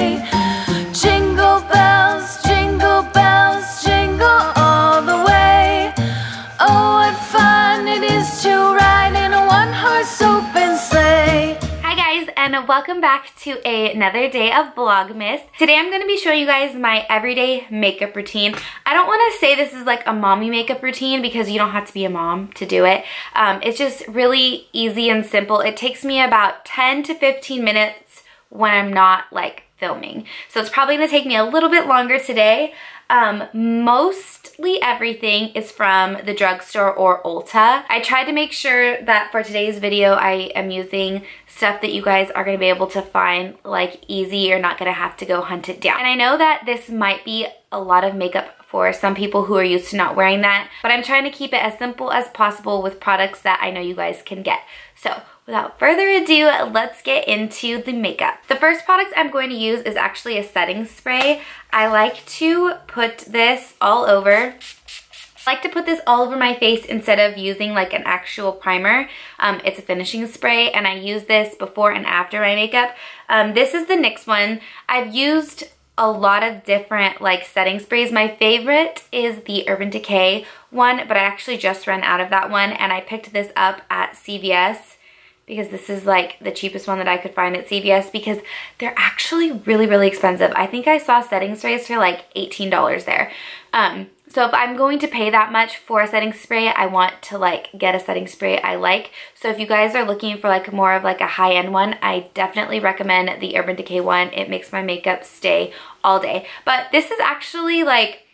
sleigh. Jingle bells, jingle all the way. Oh, what fun it is to ride in a one-horse open sleigh. Hi guys, and welcome back to another day of Vlogmas. Today I'm going to be showing you guys my everyday makeup routine. I don't want to say this is like a mommy makeup routine because you don't have to be a mom to do it. It's just really easy and simple. It takes me about 10 to 15 minutes when I'm not like filming. So it's probably going to take me a little bit longer today. Mostly everything is from the drugstore or Ulta. I tried to make sure that for today's video I am using stuff that you guys are going to be able to find like easy. You're not going to have to go hunt it down. And I know that this might be a lot of makeup for some people who are used to not wearing that, but I'm trying to keep it as simple as possible with products that I know you guys can get. So without further ado, let's get into the makeup. The first product I'm going to use is actually a setting spray. I like to put this all over. I like to put this all over my face instead of using like an actual primer. It's a finishing spray and I use this before and after my makeup. This is the NYX one. I've used a lot of different like setting sprays. My favorite is the Urban Decay one, but I actually just ran out of that one and I picked this up at CVS because this is like the cheapest one that I could find at CVS because they're actually really, really expensive. I think I saw setting sprays for like $18 there. So if I'm going to pay that much for a setting spray, I want to like get a setting spray I like. So if you guys are looking for like more of like a high-end one, I definitely recommend the Urban Decay one. It makes my makeup stay all day. But this is actually like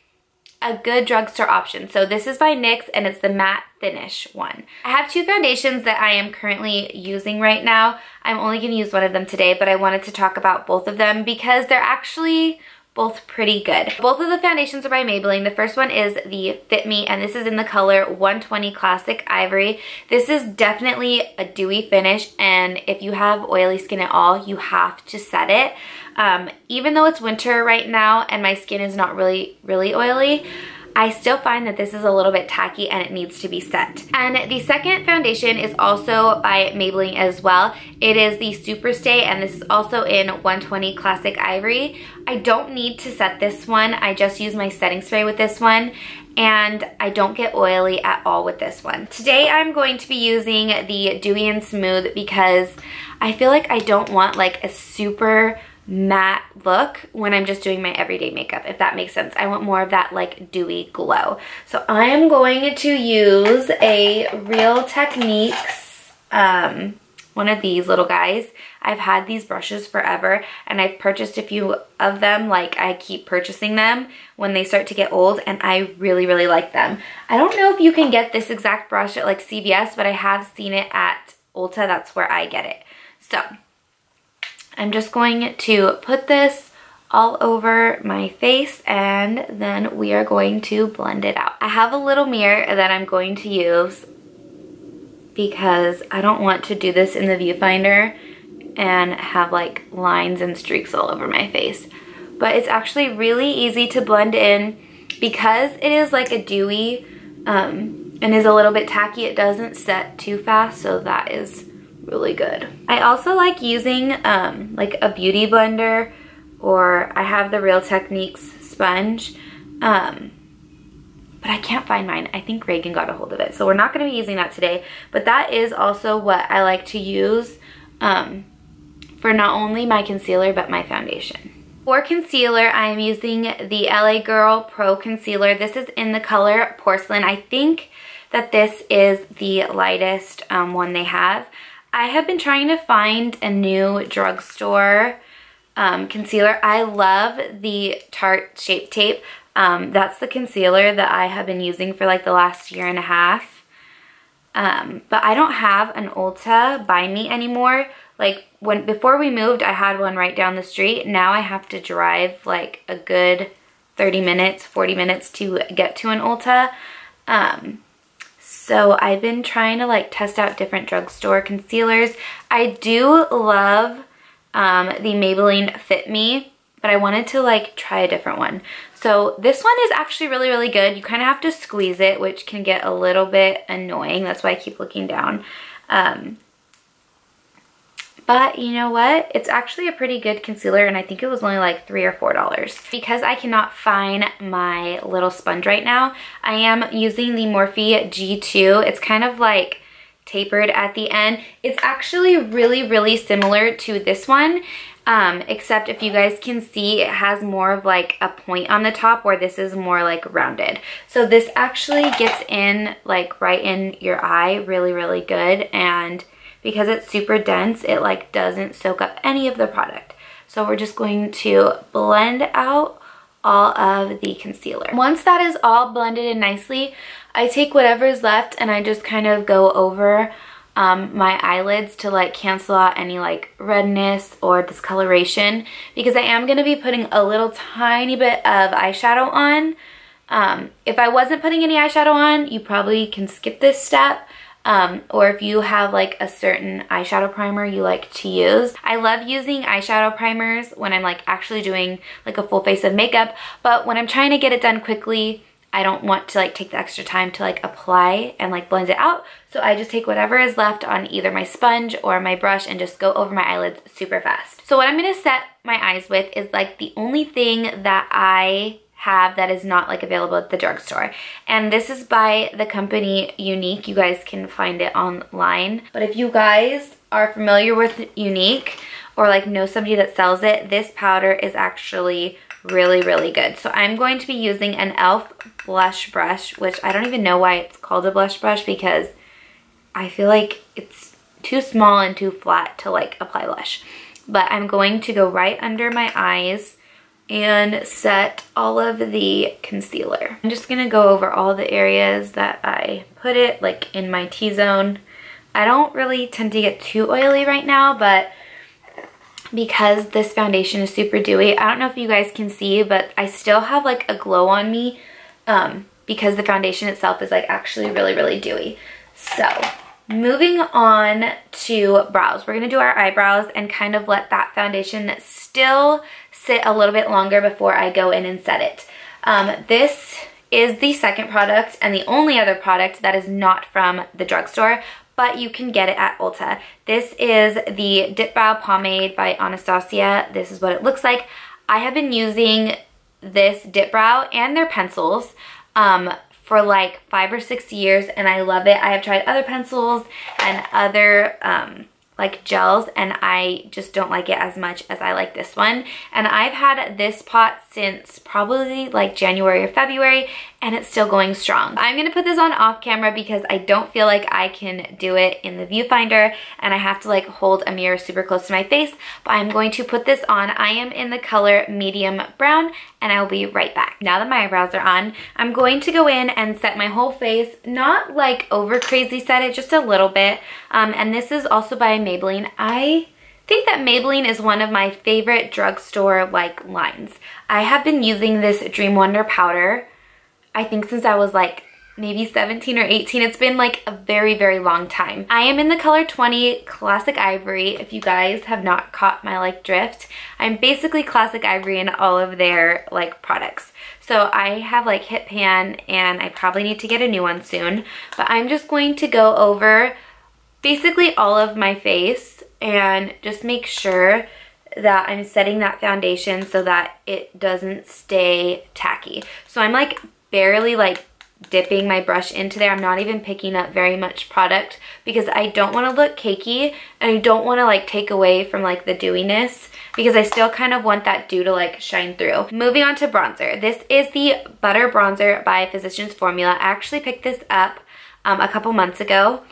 a good drugstore option. So this is by NYX and it's the matte finish one. I have two foundations that I am currently using right now. I'm only going to use one of them today, but I wanted to talk about both of them because they're actually both pretty good. Both of the foundations are by Maybelline. The first one is the Fit Me, and this is in the color 120 Classic Ivory. This is definitely a dewy finish, and if you have oily skin at all, you have to set it. Even though it's winter right now and my skin is not really oily, I still find that this is a little bit tacky and it needs to be set. And the second foundation is also by Maybelline as well. It is the Super Stay and this is also in 120 Classic Ivory. I don't need to set this one. I just use my setting spray with this one and I don't get oily at all with this one. Today I'm going to be using the Dewy and Smooth because I feel like I don't want like a super matte look when I'm just doing my everyday makeup, if that makes sense. I want more of that like dewy glow. So I am going to use a Real Techniques, one of these little guys. I've had these brushes forever and I've purchased a few of them. Like I keep purchasing them when they start to get old and I really, really like them. I don't know if you can get this exact brush at like CVS, but I have seen it at Ulta. That's where I get it. So I'm just going to put this all over my face and then we are going to blend it out. I have a little mirror that I'm going to use because I don't want to do this in the viewfinder and have like lines and streaks all over my face. But it's actually really easy to blend in because it is like a dewy and is a little bit tacky. It doesn't set too fast, so that is really good. I also like using like a beauty blender, or I have the Real Techniques sponge, but I can't find mine. I think Reagan got a hold of it, so we're not going to be using that today, but that is also what I like to use for not only my concealer but my foundation. For concealer, I am using the LA Girl Pro Concealer. This is in the color Porcelain. I think that this is the lightest one they have. I have been trying to find a new drugstore concealer. I love the Tarte Shape Tape. That's the concealer that I have been using for like the last year and a half. But I don't have an Ulta by me anymore. Like before we moved, I had one right down the street. Now I have to drive like a good 30 minutes, 40 minutes to get to an Ulta. So I've been trying to like test out different drugstore concealers. I do love the Maybelline Fit Me, but I wanted to like try a different one. So this one is actually really, really good. You kind of have to squeeze it, which can get a little bit annoying. That's why I keep looking down. But you know what? It's actually a pretty good concealer, and I think it was only like $3 or $4. Because I cannot find my little sponge right now, I am using the Morphe G2. It's kind of like tapered at the end. It's actually really, really similar to this one. Except if you guys can see, it has more of like a point on the top, where this is more like rounded. So this actually gets in like right in your eye really, really good. And because it's super dense, it like doesn't soak up any of the product. So we're just going to blend out all of the concealer. Once that is all blended in nicely, I take whatever is left and I just kind of go over my eyelids to like cancel out any like redness or discoloration, because I am going to be putting a little tiny bit of eyeshadow on. If I wasn't putting any eyeshadow on, you probably can skip this step. Or if you have like a certain eyeshadow primer you like to use. I love using eyeshadow primers when I'm like actually doing like a full face of makeup, but when I'm trying to get it done quickly, I don't want to like take the extra time to like apply and like blend it out. So I just take whatever is left on either my sponge or my brush and just go over my eyelids super fast. So what I'm going to set my eyes with is like the only thing that I have that is not like available at the drugstore. And this is by the company Unique. You guys can find it online. But if you guys are familiar with Unique or like know somebody that sells it, this powder is actually really, really good. So I'm going to be using an e.l.f. blush brush, which I don't even know why it's called a blush brush, because I feel like it's too small and too flat to like apply blush. But I'm going to go right under my eyes and set all of the concealer. I'm just gonna go over all the areas that I put it, like in my T-zone. I don't really tend to get too oily right now, but because this foundation is super dewy, I don't know if you guys can see, but I still have like a glow on me because the foundation itself is like actually really, really dewy. So moving on to brows. We're gonna do our eyebrows and kind of let that foundation still sit a little bit longer before I go in and set it. This is the second product and the only other product that is not from the drugstore, but you can get it at Ulta. This is the Dip Brow Pomade by Anastasia. This is what it looks like. I have been using this Dip Brow and their pencils for like 5 or 6 years, and I love it. I have tried other pencils and other like gels, and I just don't like it as much as I like this one. And I've had this pot since probably like January or February, and it's still going strong. I'm gonna put this on off camera because I don't feel like I can do it in the viewfinder, and I have to like hold a mirror super close to my face, but I'm going to put this on. I am in the color medium brown, and I will be right back. Now that my eyebrows are on, I'm going to go in and set my whole face, not like over crazy set it, just a little bit. And this is also by Maybelline. I think that Maybelline is one of my favorite drugstore like lines. I have been using this Dream Wonder powder, I think since I was like maybe 17 or 18. It's been like a very, very long time. I am in the color 20 Classic Ivory. If you guys have not caught my like drift, I'm basically Classic Ivory in all of their like products. So I have like Hit Pan, and I probably need to get a new one soon. But I'm just going to go over basically all of my face and just make sure that I'm setting that foundation so that it doesn't stay tacky. So I'm like barely like dipping my brush into there. I'm not even picking up very much product because I don't want to look cakey, and I don't want to like take away from like the dewiness, because I still kind of want that dew to like shine through. Moving on to bronzer. This is the Butter Bronzer by Physicians Formula. I actually picked this up a couple months ago.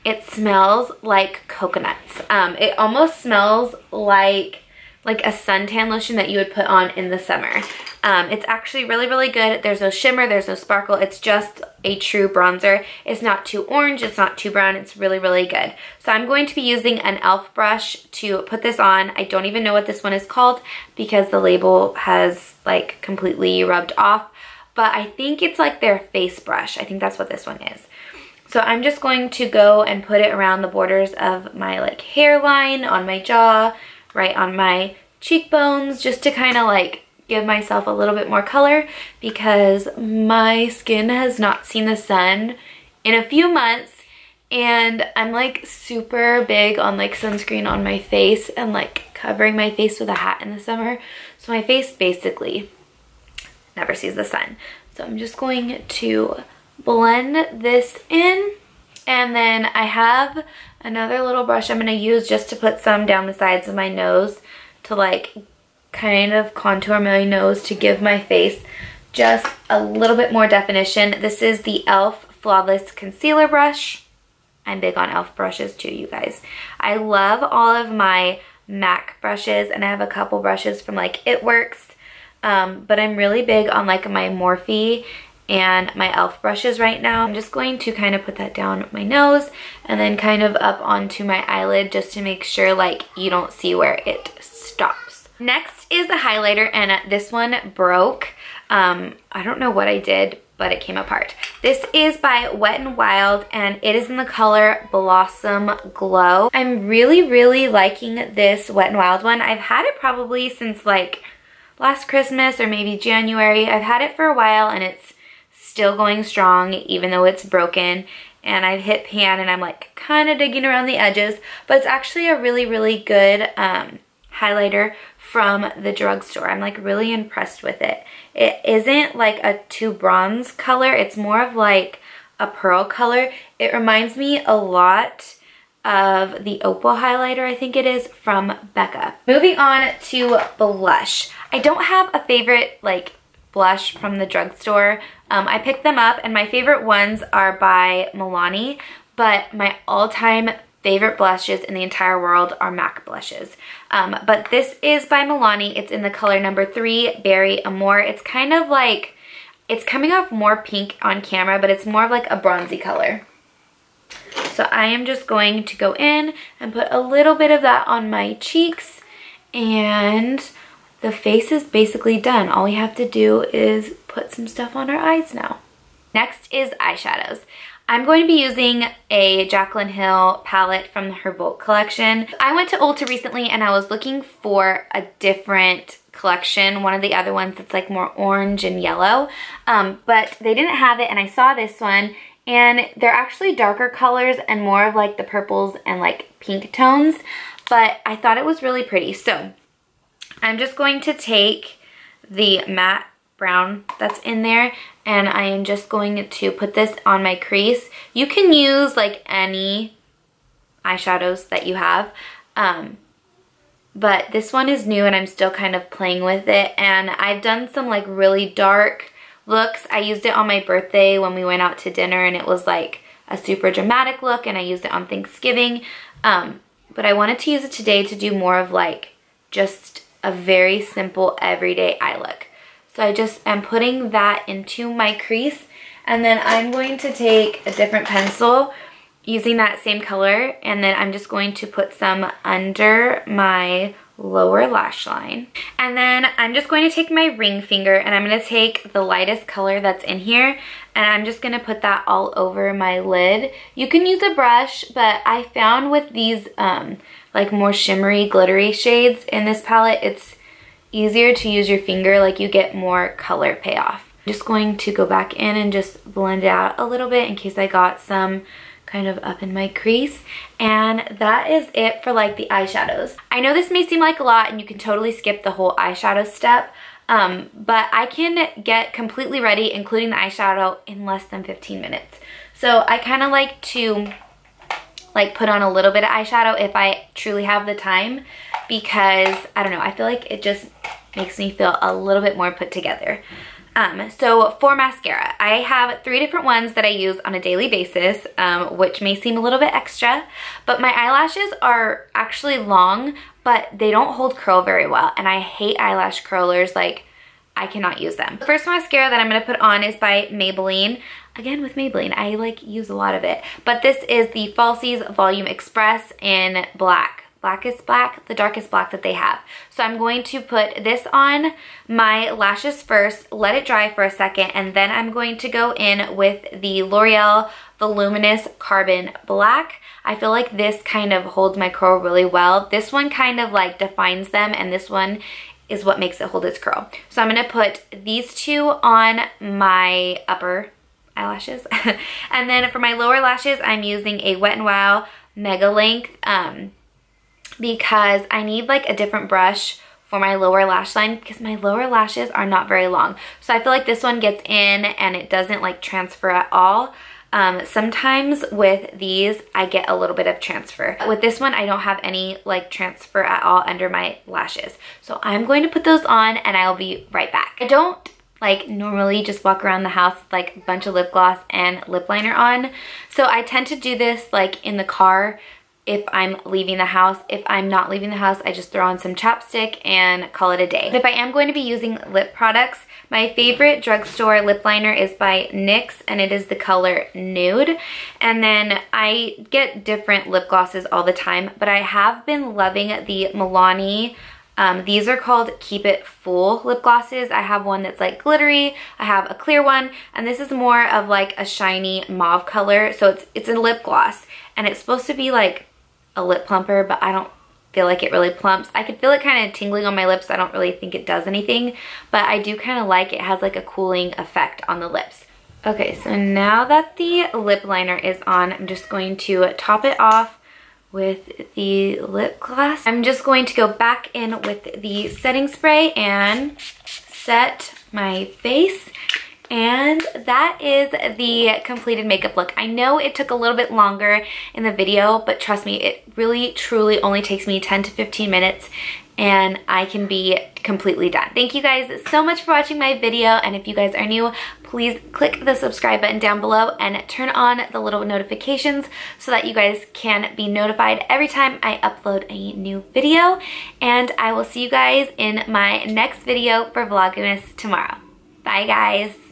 It smells like coconuts. It almost smells like a suntan lotion that you would put on in the summer. It's actually really, really good. There's no shimmer, there's no sparkle. It's just a true bronzer. It's not too orange, it's not too brown. It's really, really good. So I'm going to be using an e.l.f. brush to put this on. I don't even know what this one is called because the label has like completely rubbed off, but I think it's like their face brush. I think that's what this one is. So I'm just going to go and put it around the borders of my like hairline, on my jaw, right on my cheekbones, just to kind of like give myself a little bit more color, because my skin has not seen the sun in a few months, And I'm like super big on like sunscreen on my face and like covering my face with a hat in the summer. So my face basically never sees the sun. So I'm just going to blend this in. And then I have another little brush I'm going to use just to put some down the sides of my nose to like kind of contour my nose to give my face just a little bit more definition. This is the e.l.f. Flawless Concealer Brush. I'm big on e.l.f. brushes too, you guys. I love all of my MAC brushes, and I have a couple brushes from like It Works, but I'm really big on like my Morphe and my e.l.f. brushes right now. I'm just going to kind of put that down my nose and then kind of up onto my eyelid just to make sure like you don't see where it stops. Next is the highlighter, and this one broke. I don't know what I did, but it came apart. This is by Wet n Wild, and it is in the color Blossom Glow. I'm really liking this Wet n Wild one. I've had it probably since like last Christmas or maybe January. I've had it for a while and it's still going strong even though it's broken. And I've hit pan and I'm like kind of digging around the edges, but it's actually a really good highlighter from the drugstore. I'm like really impressed with it. It isn't like a too bronze color. It's more of like a pearl color. It reminds me a lot of the Opal highlighter, I think it is, from Becca. Moving on to blush. I don't have a favorite like blush from the drugstore. I picked them up and my favorite ones are by Milani, but my all-time favorite blushes in the entire world are MAC blushes. But this is by Milani. It's in the color number 3, Berry Amore. It's kind of like, it's coming off more pink on camera, but it's more of like a bronzy color. So I am just going to go in and put a little bit of that on my cheeks, and the face is basically done. All we have to do is put some stuff on our eyes now. Next is eyeshadows. I'm going to be using a Jaclyn Hill palette from her Volt collection. I went to Ulta recently and I was looking for a different collection, one of the other ones that's like more orange and yellow, but they didn't have it, and I saw this one, and they're actually darker colors and more of like the purples and like pink tones, but I thought it was really pretty. So I'm just going to take the matte brown that's in there, and I am just going to put this on my crease. You can use like any eyeshadows that you have, but this one is new and I'm still kind of playing with it, and I've done some like really dark looks. I used it on my birthday when we went out to dinner, and it was like a super dramatic look, and I used it on Thanksgiving, but I wanted to use it today to do more of like just a very simple everyday eye look. So I just am putting that into my crease, and then I'm going to take a different pencil using that same color, and then I'm just going to put some under my lower lash line. And then I'm just going to take my ring finger, and I'm going to take the lightest color that's in here, and I'm just going to put that all over my lid. You can use a brush, but I found with these like more shimmery, glittery shades in this palette, it's easier to use your finger, like you get more color payoff. I'm just going to go back in and just blend it out a little bit in case I got some kind of up in my crease, and that is it for like the eyeshadows. I know this may seem like a lot and you can totally skip the whole eyeshadow step, but I can get completely ready, including the eyeshadow, in less than 15 minutes. So I kind of like to like put on a little bit of eyeshadow if I truly have the time, because I don't know, I feel like it just makes me feel a little bit more put together. So for mascara, I have 3 different ones that I use on a daily basis, which may seem a little bit extra, but my eyelashes are actually long, but they don't hold curl very well, and I hate eyelash curlers. Like, I cannot use them. The first mascara that I'm going to put on is by Maybelline. Again, with Maybelline, I like use a lot of it, but this is the Falsies Volume Express in black. Blackest black, the darkest black that they have. So I'm going to put this on my lashes first, let it dry for a second, and then I'm going to go in with the L'Oreal Voluminous Carbon Black. I feel like this kind of holds my curl really well. This one kind of like defines them, and this one is what makes it hold its curl. So I'm going to put these 2 on my upper eyelashes. And then for my lower lashes, I'm using a Wet n Wild Mega Length because I need like a different brush for my lower lash line because my lower lashes are not very long. So I feel like this one gets in and it doesn't like transfer at all. Sometimes with these, I get a little bit of transfer. With this one, I don't have any like transfer at all under my lashes. So I'm going to put those on and I'll be right back. I don't like normally just walk around the house with like a bunch of lip gloss and lip liner on. So I tend to do this like in the car if I'm leaving the house. If I'm not leaving the house, I just throw on some chapstick and call it a day. But if I am going to be using lip products, my favorite drugstore lip liner is by NYX and it is the color Nude. And then I get different lip glosses all the time, but I have been loving the Milani. These are called Keep It Full lip glosses. I have one that's like glittery, I have a clear one, and this is more of like a shiny mauve color. So it's a lip gloss and it's supposed to be like a lip plumper, but I don't feel like it really plumps. I could feel it kind of tingling on my lips. I don't really think it does anything, but I do kind of like it has like a cooling effect on the lips. Okay, so now that the lip liner is on, I'm just going to top it off with the lip gloss. I'm just going to go back in with the setting spray and set my face. And that is the completed makeup look. I know it took a little bit longer in the video, but trust me, it really truly only takes me 10 to 15 minutes and I can be completely done. Thank you guys so much for watching my video, and if you guys are new, please click the subscribe button down below and turn on the little notifications so that you guys can be notified every time I upload a new video. And I will see you guys in my next video for Vlogmas tomorrow. Bye guys.